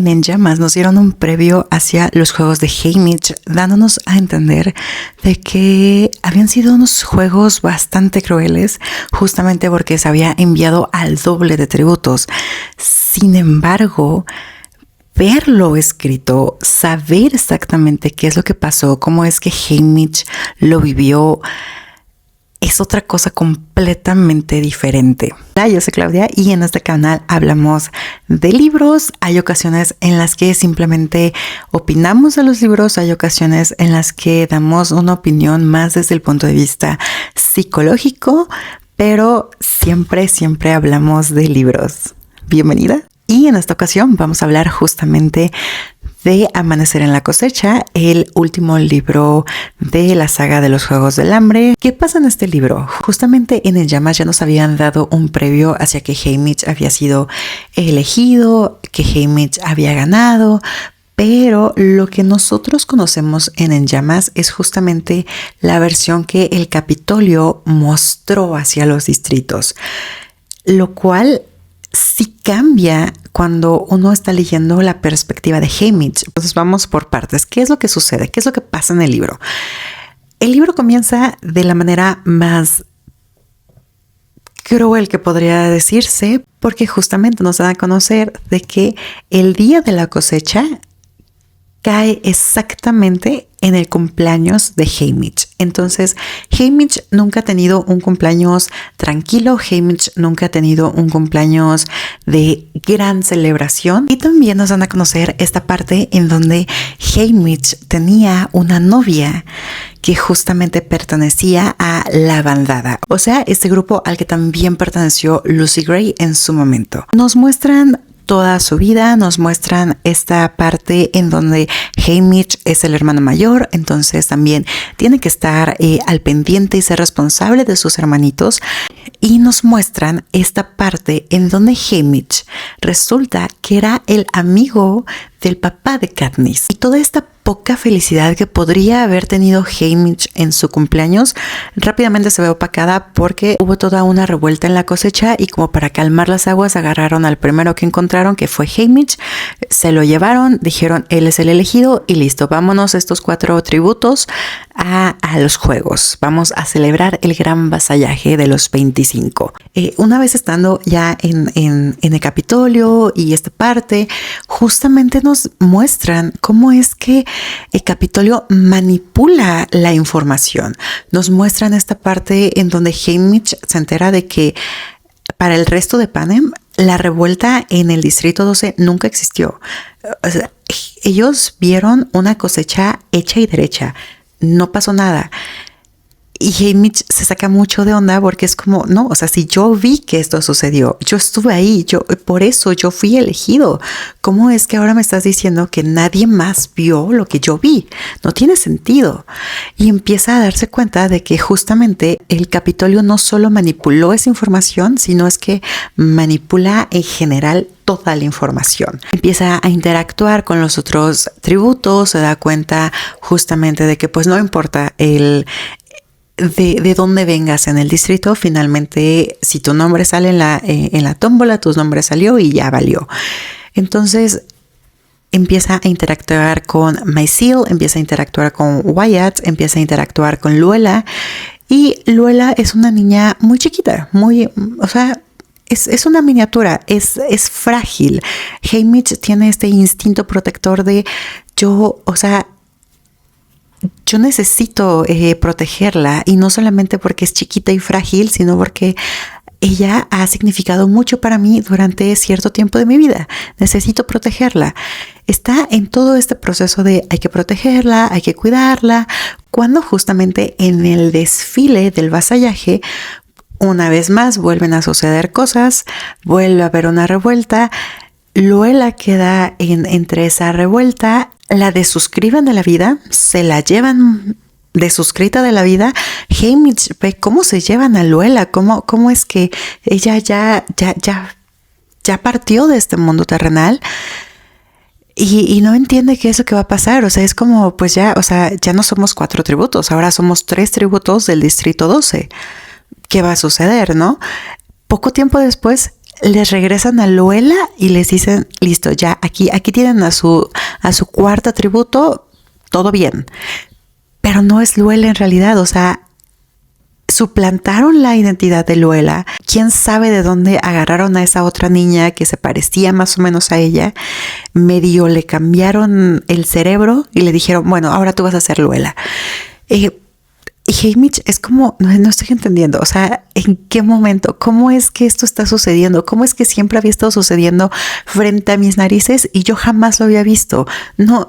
en En Llamas nos dieron un previo hacia los juegos de Haymitch, dándonos a entender de que habían sido unos juegos bastante crueles, justamente porque se había enviado al doble de tributos. Sin embargo, verlo escrito, saber exactamente qué es lo que pasó, cómo es que Haymitch lo vivió, es otra cosa completamente diferente. Yo soy Claudia y en este canal hablamos de libros. Hay ocasiones en las que simplemente opinamos de los libros, hay ocasiones en las que damos una opinión más desde el punto de vista psicológico, pero siempre hablamos de libros. Bienvenida. Y en esta ocasión vamos a hablar justamente de Amanecer en la cosecha, el último libro de la saga de los Juegos del Hambre. ¿Qué pasa en este libro? Justamente en En Llamas ya nos habían dado un previo hacia que Haymitch había sido elegido, que Haymitch había ganado, pero lo que nosotros conocemos en Llamas es justamente la versión que el Capitolio mostró hacia los distritos, lo cual sí cambia cuando uno está leyendo la perspectiva de Haymitch. Entonces vamos por partes. ¿Qué es lo que sucede? ¿Qué es lo que pasa en el libro? El libro comienza de la manera más cruel que podría decirse, porque justamente nos dan a conocer de que el día de la cosecha cae exactamente en el cumpleaños de Haymitch. Entonces, Haymitch nunca ha tenido un cumpleaños tranquilo, Haymitch nunca ha tenido un cumpleaños de gran celebración. Y también nos dan a conocer esta parte en donde Haymitch tenía una novia que justamente pertenecía a la bandada, o sea, este grupo al que también perteneció Lucy Gray en su momento. Nos muestran toda su vida, nos muestran esta parte en donde Haymitch es el hermano mayor, entonces también tiene que estar al pendiente y ser responsable de sus hermanitos, y nos muestran esta parte en donde Haymitch resulta que era el amigo del papá de Katniss, y toda esta poca felicidad que podría haber tenido Haymitch en su cumpleaños rápidamente se ve opacada porque hubo toda una revuelta en la cosecha, y como para calmar las aguas agarraron al primero que encontraron, que fue Haymitch, se lo llevaron, dijeron él es el elegido y listo, vámonos estos 4 tributos a los juegos, vamos a celebrar el gran vasallaje de los 25. Una vez estando ya en el Capitolio y esta parte, justamente nos muestran cómo es que el Capitolio manipula la información. Nos muestran esta parte en donde Haymitch se entera de que para el resto de Panem la revuelta en el Distrito 12 nunca existió. O sea, ellos vieron una cosecha hecha y derecha. No pasó nada. Y Haymitch se saca mucho de onda porque es como, no, o sea, si yo vi que esto sucedió, yo estuve ahí, por eso yo fui elegido. ¿Cómo es que ahora me estás diciendo que nadie más vio lo que yo vi? No tiene sentido. Y empieza a darse cuenta de que justamente el Capitolio no solo manipuló esa información, sino es que manipula en general toda la información. Empieza a interactuar con los otros tributos, se da cuenta justamente de que pues no importa de dónde vengas en el distrito, finalmente si tu nombre sale en la tómbola, tu nombre salió y ya valió. Entonces empieza a interactuar con Mycel, empieza a interactuar con Wyatt, empieza a interactuar con Luella, y Luella es una niña muy chiquita, o sea, es una miniatura, es frágil. Haymitch tiene este instinto protector de yo necesito protegerla, y no solamente porque es chiquita y frágil, sino porque ella ha significado mucho para mí durante cierto tiempo de mi vida. Necesito protegerla. Está en todo este proceso de hay que protegerla, hay que cuidarla, cuando justamente en el desfile del vasallaje, una vez más vuelven a suceder cosas, vuelve a haber una revuelta. Luella queda entre esa revuelta, la desuscriben de la vida, se la llevan desuscrita de la vida. Haymitch ve cómo se llevan a Luella, cómo es que ella ya partió de este mundo terrenal, y no entiende qué es lo que va a pasar. O sea, es como, pues ya no somos 4 tributos, ahora somos 3 tributos del Distrito 12. ¿Qué va a suceder, no? Poco tiempo después, les regresan a Luela y les dicen, listo, ya aquí tienen a su cuarto atributo, todo bien. Pero no es Luela en realidad, o sea, suplantaron la identidad de Luela. ¿Quién sabe de dónde agarraron a esa otra niña que se parecía más o menos a ella? Medio le cambiaron el cerebro y le dijeron, bueno, ahora tú vas a ser Luela. Y Haymitch es como, no estoy entendiendo, o sea, ¿en qué momento? ¿Cómo es que esto está sucediendo? ¿Cómo es que siempre había estado sucediendo frente a mis narices y yo jamás lo había visto? No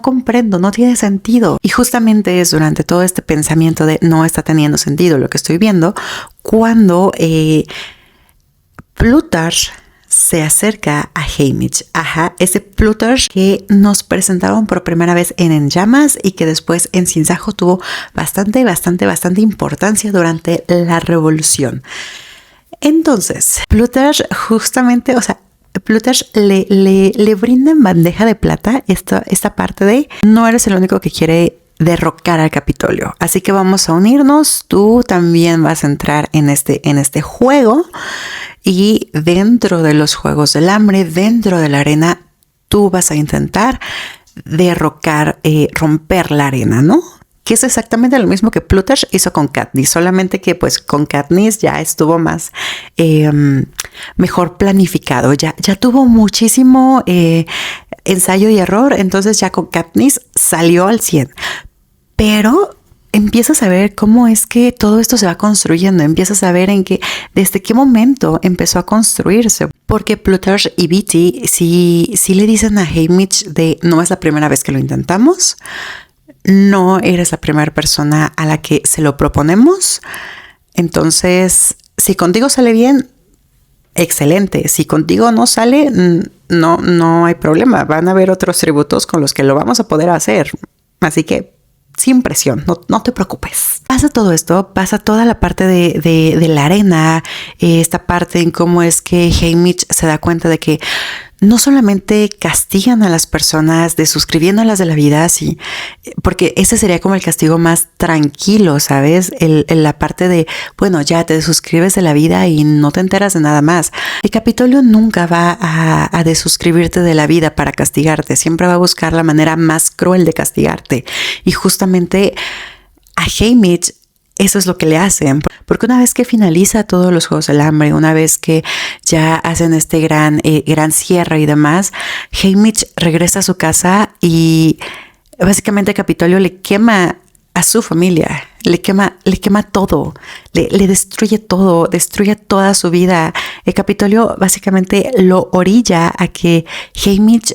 comprendo, no tiene sentido. Y justamente es durante todo este pensamiento de no está teniendo sentido lo que estoy viendo, cuando Plutarch se acerca a Haymitch. Ajá, ese Plutarch que nos presentaron por primera vez en Llamas y que después en Sin Sajo tuvo bastante importancia durante la revolución. Entonces, Plutarch justamente, o sea, Plutarch le brinda en bandeja de plata esta parte de no eres el único que quiere derrocar al Capitolio. Así que vamos a unirnos. Tú también vas a entrar en este juego. Y dentro de los Juegos del Hambre, dentro de la arena, tú vas a intentar derrocar, romper la arena, ¿no? Que es exactamente lo mismo que Plutarch hizo con Katniss, solamente que pues con Katniss ya estuvo más mejor planificado, ya tuvo muchísimo ensayo y error, entonces ya con Katniss salió al 100. Pero empiezas a ver cómo es que todo esto se va construyendo, empiezas a ver desde qué momento empezó a construirse. Porque Plutarch y Beetee sí le dicen a Haymitch de no es la primera vez que lo intentamos, no eres la primera persona a la que se lo proponemos, entonces si contigo sale bien, excelente, si contigo no sale, no hay problema, van a haber otros tributos con los que lo vamos a poder hacer, así que sin presión, no te preocupes. Pasa todo esto, pasa toda la parte de la arena, esta parte en cómo es que Haymitch se da cuenta de que no solamente castigan a las personas desuscribiéndolas de la vida, sí, porque ese sería como el castigo más tranquilo, ¿sabes? La parte de, bueno, ya te desuscribes de la vida y no te enteras de nada más. El Capitolio nunca va a desuscribirte de la vida para castigarte, siempre va a buscar la manera más cruel de castigarte. Y justamente a Haymitch eso es lo que le hacen, porque una vez que finaliza todos los Juegos del Hambre, una vez que ya hacen este gran cierre y demás, Haymitch regresa a su casa y básicamente Capitolio le quema a su familia, le quema todo, le destruye todo, destruye toda su vida. El Capitolio básicamente lo orilla a que Haymitch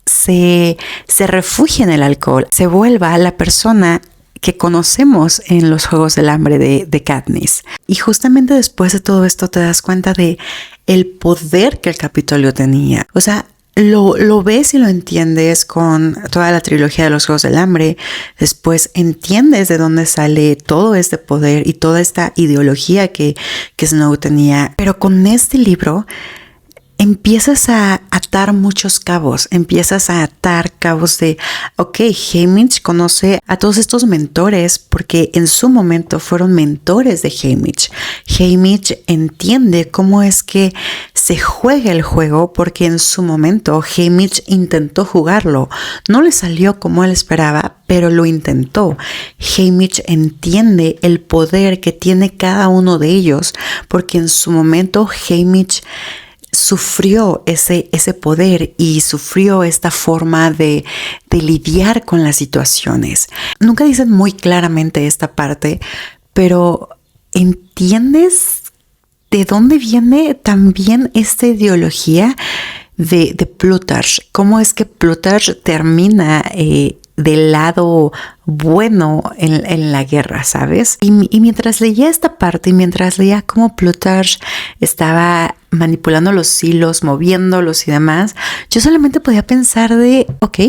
se refugie en el alcohol, se vuelva la persona que conocemos en los Juegos del Hambre de Katniss. Y justamente después de todo esto te das cuenta de el poder que el Capitolio tenía. O sea, lo ves y lo entiendes con toda la trilogía de los Juegos del Hambre. Después entiendes de dónde sale todo este poder y toda esta ideología que Snow tenía. Pero con este libro empiezas a atar muchos cabos, empiezas a atar cabos de, ok, Haymitch conoce a todos estos mentores porque en su momento fueron mentores de Haymitch. Haymitch entiende cómo es que se juega el juego porque en su momento Haymitch intentó jugarlo. No le salió como él esperaba, pero lo intentó. Haymitch entiende el poder que tiene cada uno de ellos porque en su momento Haymitch sufrió ese poder y sufrió esta forma de lidiar con las situaciones. Nunca dicen muy claramente esta parte, pero ¿entiendes de dónde viene también esta ideología de Plutarch? ¿Cómo es que Plutarch termina del lado bueno en la guerra, ¿sabes? Y mientras leía esta parte y mientras leía cómo Plutarch estaba manipulando los hilos, moviéndolos y demás, yo solamente podía pensar de, ok,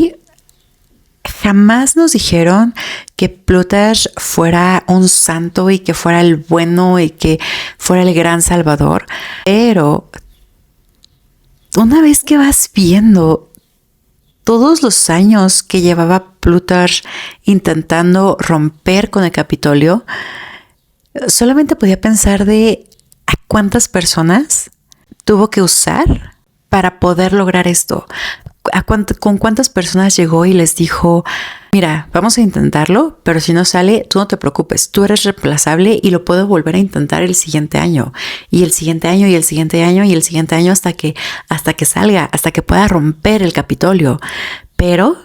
jamás nos dijeron que Plutarch fuera un santo y que fuera el bueno y que fuera el gran salvador, pero una vez que vas viendo todos los años que llevaba Plutarch intentando romper con el Capitolio, solamente podía pensar de ¿a cuántas personas tuvo que usar para poder lograr esto. ¿Con cuántas personas llegó y les dijo, mira, vamos a intentarlo, pero si no sale, tú no te preocupes, tú eres reemplazable y lo puedo volver a intentar el siguiente año, y el siguiente año, y el siguiente año, y el siguiente año hasta que salga, hasta que pueda romper el Capitolio? Pero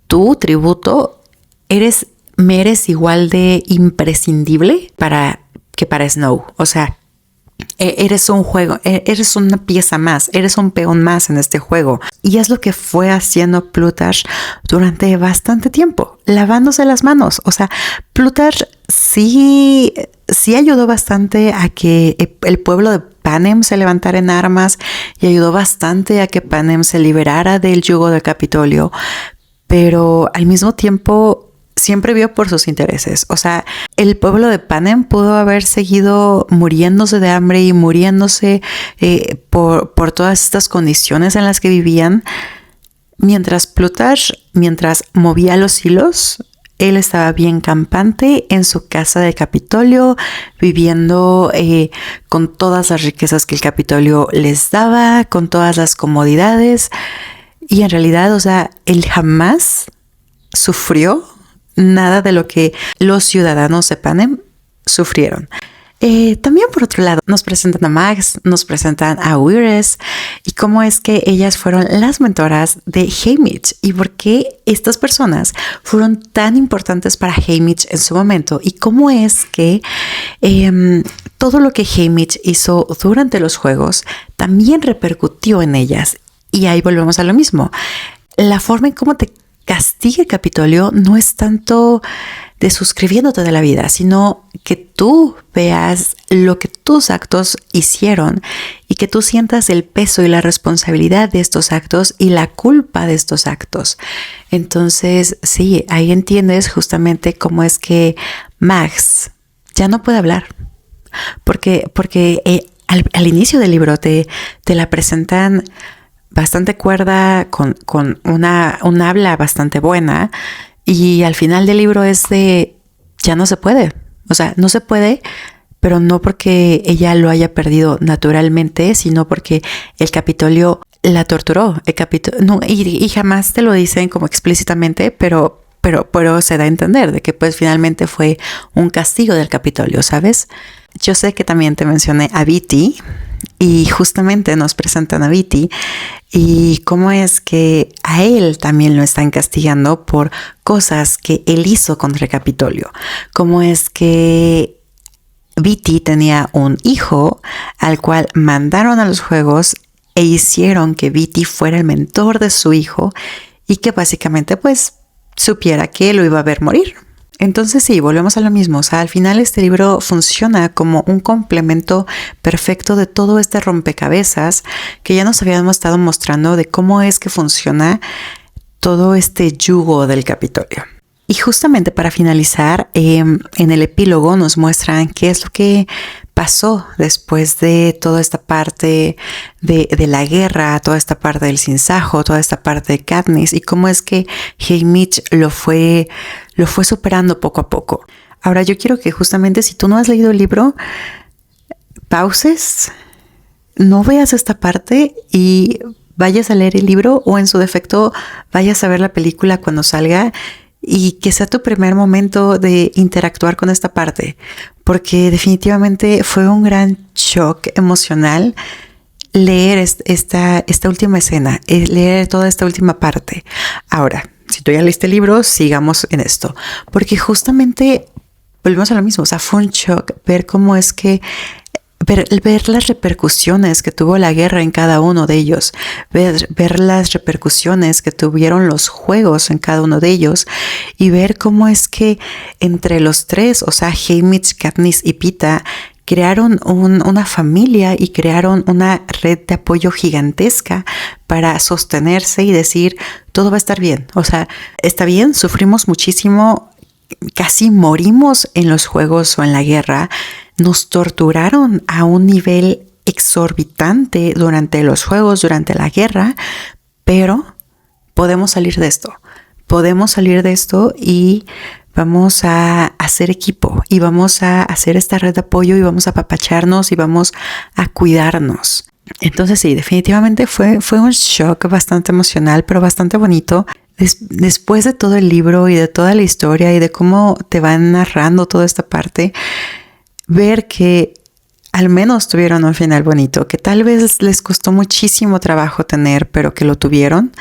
tú, tributo, me eres igual de imprescindible que para Snow. O sea, eres un juego, eres una pieza más, eres un peón más en este juego. Y es lo que fue haciendo Plutarch durante bastante tiempo, lavándose las manos. O sea, Plutarch sí ayudó bastante a que el pueblo de Panem se levantara en armas y ayudó bastante a que Panem se liberara del yugo del Capitolio, pero al mismo tiempo siempre vio por sus intereses. O sea, el pueblo de Panem pudo haber seguido muriéndose de hambre y muriéndose por todas estas condiciones en las que vivían. Mientras movía los hilos, él estaba bien campante en su casa del Capitolio, viviendo con todas las riquezas que el Capitolio les daba, con todas las comodidades. Y en realidad, o sea, él jamás sufrió nada de lo que los ciudadanos de Panem sufrieron. También, por otro lado, nos presentan a Max, nos presentan a Wyres y cómo es que ellas fueron las mentoras de Haymitch y por qué estas personas fueron tan importantes para Haymitch en su momento y cómo es que todo lo que Haymitch hizo durante los juegos también repercutió en ellas. Y ahí volvemos a lo mismo. La forma en cómo te castiga el Capitolio no es tanto de suscribiéndote de la vida, sino que tú veas lo que tus actos hicieron y que tú sientas el peso y la responsabilidad de estos actos y la culpa de estos actos. Entonces, sí, ahí entiendes justamente cómo es que Max ya no puede hablar. Porque al inicio del libro te la presentan bastante cuerda, con una habla bastante buena, y al final del libro es de ya no se puede. O sea, no se puede, pero no porque ella lo haya perdido naturalmente, sino porque el Capitolio la torturó. Y jamás te lo dicen como explícitamente, pero se da a entender de que pues finalmente fue un castigo del Capitolio, ¿sabes? Yo sé que también te mencioné a Viti y justamente nos presentan a Viti y cómo es que a él también lo están castigando por cosas que él hizo contra el Capitolio. Cómo es que Viti tenía un hijo al cual mandaron a los juegos e hicieron que Viti fuera el mentor de su hijo y que básicamente pues supiera que lo iba a ver morir. Entonces sí, volvemos a lo mismo. O sea, al final este libro funciona como un complemento perfecto de todo este rompecabezas que ya nos habíamos estado mostrando de cómo es que funciona todo este yugo del Capitolio. Y justamente para finalizar, en el epílogo nos muestran qué es lo que pasó después de toda esta parte de la guerra, toda esta parte del sinsajo, toda esta parte de Katniss y cómo es que Haymitch lo fue superando poco a poco. Ahora yo quiero que justamente si tú no has leído el libro, pauses, no veas esta parte y vayas a leer el libro o en su defecto vayas a ver la película cuando salga y que sea tu primer momento de interactuar con esta parte, porque definitivamente fue un gran shock emocional leer esta última escena, leer toda esta última parte. Ahora, si tú ya leíste el libro, sigamos en esto, porque justamente volvemos a lo mismo, o sea, fue un shock ver cómo es que ver las repercusiones que tuvo la guerra en cada uno de ellos, ver las repercusiones que tuvieron los juegos en cada uno de ellos y ver cómo es que entre los tres, o sea, Haymitch, Katniss y Peeta, crearon una familia y crearon una red de apoyo gigantesca para sostenerse y decir, todo va a estar bien. O sea, está bien, sufrimos muchísimo, casi morimos en los juegos o en la guerra, nos torturaron a un nivel exorbitante durante los juegos, durante la guerra, pero podemos salir de esto. Podemos salir de esto y vamos a hacer equipo y vamos a hacer esta red de apoyo y vamos a apapacharnos y vamos a cuidarnos. Entonces sí, definitivamente fue un shock bastante emocional, pero bastante bonito. Después de todo el libro y de toda la historia y de cómo te van narrando toda esta parte, ver que al menos tuvieron un final bonito, que tal vez les costó muchísimo trabajo tener, pero que lo tuvieron,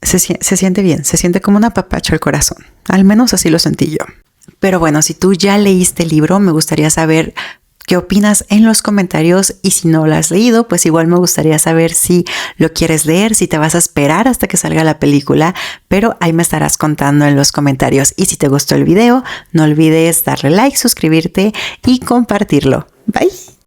se siente bien, se siente como un apapacho al corazón. Al menos así lo sentí yo. Pero bueno, si tú ya leíste el libro, me gustaría saber qué opinas en los comentarios, y si no lo has leído, pues igual me gustaría saber si lo quieres leer, si te vas a esperar hasta que salga la película, pero ahí me estarás contando en los comentarios. Y si te gustó el video, no olvides darle like, suscribirte y compartirlo. Bye.